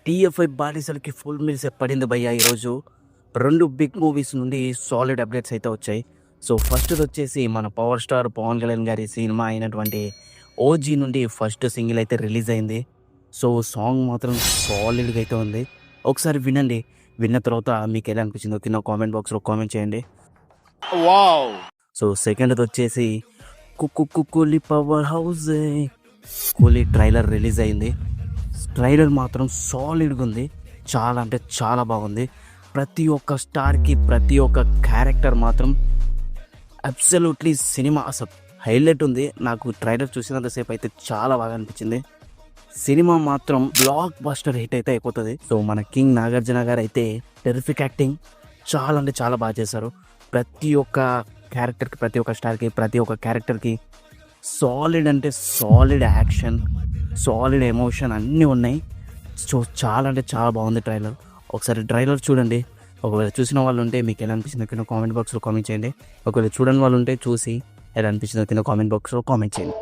TFI బానిసలకి full meals పడింది భయ్య. ఈరోజు 2 బిగ్ మూవీస్ నుండి సాలిడ్ అప్డేట్స్ అయితే వచ్చాయి. సో ఫస్ట్‌ది వచ్చేసి మన పవర్ స్టార్ పవన్ కళ్యాణ్ గారి సినిమా అయినటువంటి 'ఓజీ' నుండి ఫస్ట్ సింగిల్ అయితే రిలీజ్ అయింది. సో సాంగ్ మాత్రం సాలిడ్‌గా అయితే ఉంది. ఒకసారి వినండి. విన్న తర్వాత మీకు ఎలా అనిపించిందో కింద కామెంట్ బాక్స్‌లో కామెంట్ చేయండి. వావ్! సో సెకండ్‌ది వచ్చేసి 'కూలి పవర్ హౌస్' కూలీ ట్రైలర్ రిలీజ్ అయింది. ట్రైలర్ మాత్రం సాలిడ్‌గా ఉంది. చాలా అంటే చాలా బాగుంది. ప్రతి ఒక్క స్టార్‌కి ప్రతి ఒక్క క్యారెక్టర్ మాత్రం అబ్సల్యూట్‌లీ సినిమా అసలు హైలైట్ ఉంది. నాకు ట్రైలర్ చూసినంత సేపు అయితే చాలా బాగా అనిపించింది. సినిమా మాత్రం బ్లాక్ బస్టర్ హిట్ అయితే అయిపోతుంది. సో మన కింగ్ నాగార్జున గారు అయితే టెరిఫిక్ యాక్టింగ్ చాలా అంటే చాలా బాగా చేశారు. ప్రతి ఒక్క క్యారెక్టర్కి ప్రతి ఒక్క స్టార్‌కి ప్రతి ఒక్క క్యారెక్టర్కి సాలిడ్ అంటే సాలిడ్ యాక్షన్, సాలిడ్ ఎమోషన్ అన్నీ ఉన్నాయి. సో చాలా అంటే చాలా బాగుంది ట్రైలర్. ఒకసారి ట్రైలర్ చూడండి. ఒకవేళ చూసిన వాళ్ళు ఉంటే మీకు ఎలా అనిపించిందో కింద కామెంట్ బాక్స్లో కామెంట్ చేయండి. ఒకవేళ చూడని వాళ్ళు ఉంటే చూసి ఎలా అనిపించిందో కింద కామెంట్ బాక్స్లో కామెంట్ చేయండి.